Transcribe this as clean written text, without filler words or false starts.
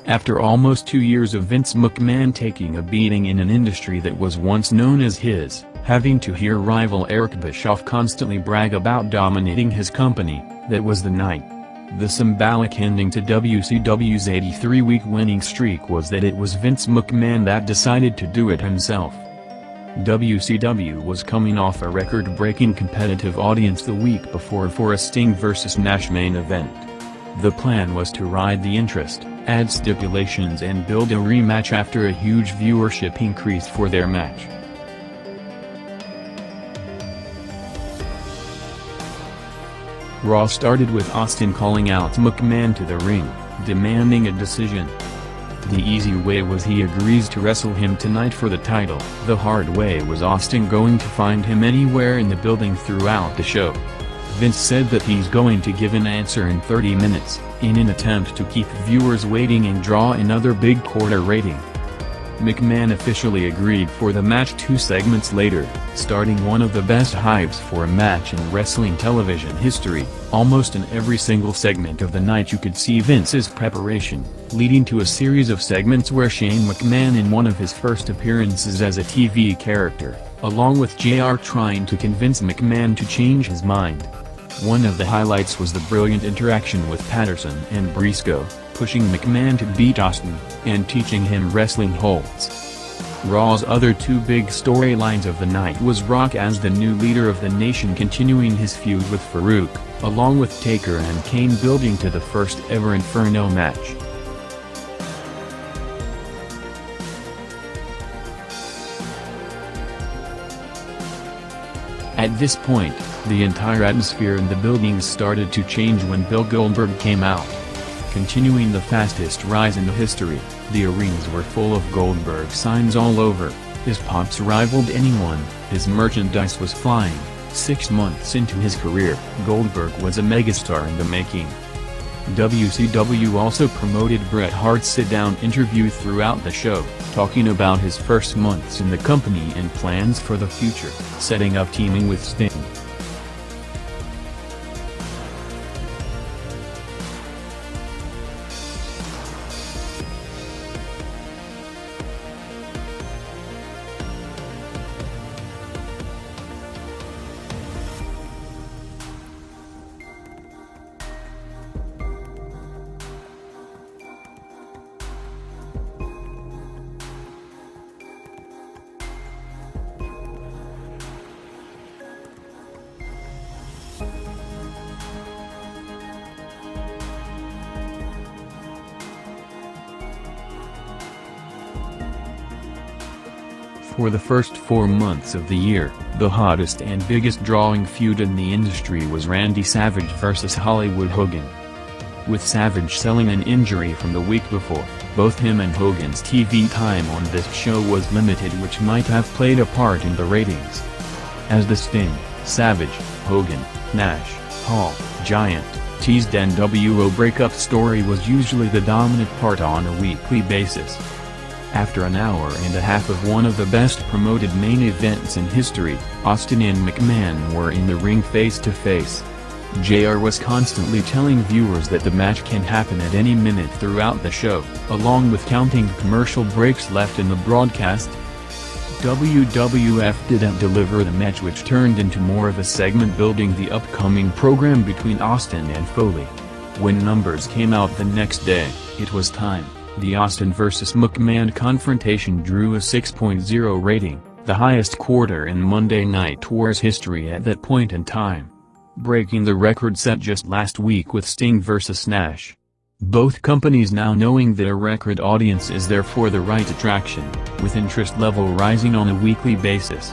After almost 2 years of Vince McMahon taking a beating in an industry that was once known as his, having to hear rival Eric Bischoff constantly brag about dominating his company, that was the night. The symbolic ending to WCW's 83-week winning streak was that it was Vince McMahon that decided to do it himself. WCW was coming off a record-breaking competitive audience the week before for a Sting vs. Nash main event. The plan was to ride the interest, add stipulations and build a rematch after a huge viewership increase for their match. Raw started with Austin calling out McMahon to the ring, demanding a decision. The easy way was he agrees to wrestle him tonight for the title. The hard way was Austin going to find him anywhere in the building throughout the show. Vince said that he's going to give an answer in 30 minutes, in an attempt to keep viewers waiting and draw another big quarter rating. McMahon officially agreed for the match 2 segments later, starting one of the best hypes for a match in wrestling television history. Almost in every single segment of the night you could see Vince's preparation, leading to a series of segments where Shane McMahon in one of his first appearances as a TV character, along with JR trying to convince McMahon to change his mind. One of the highlights was the brilliant interaction with Patterson and Briscoe, pushing McMahon to beat Austin, and teaching him wrestling holds. Raw's other 2 big storylines of the night was Rock as the new leader of the nation continuing his feud with Farouk, along with Taker and Kane building to the first ever Inferno match. At this point, the entire atmosphere in the buildings started to change when Bill Goldberg came out. Continuing the fastest rise in history, the arenas were full of Goldberg signs all over. His pops rivaled anyone, his merchandise was flying. 6 months into his career, Goldberg was a megastar in the making. WCW also promoted Bret Hart's sit-down interview throughout the show, talking about his first months in the company and plans for the future, setting up teaming with Sting. For the first 4 months of the year, the hottest and biggest drawing feud in the industry was Randy Savage vs. Hollywood Hogan. With Savage selling an injury from the week before, both him and Hogan's TV time on this show was limited, which might have played a part in the ratings. As the Sting, Savage, Hogan, Nash, Hall, Giant, teased NWO breakup story was usually the dominant part on a weekly basis. After an hour and a half of one of the best promoted main events in history, Austin and McMahon were in the ring face to face. JR was constantly telling viewers that the match can happen at any minute throughout the show, along with counting commercial breaks left in the broadcast. WWF didn't deliver the match, which turned into more of a segment building the upcoming program between Austin and Foley. When numbers came out the next day, it was time. The Austin vs. McMahon confrontation drew a 6.0 rating, the highest quarter in Monday Night War's history at that point in time, breaking the record set just last week with Sting vs. Nash. Both companies now knowing that a record audience is there for the right attraction, with interest level rising on a weekly basis.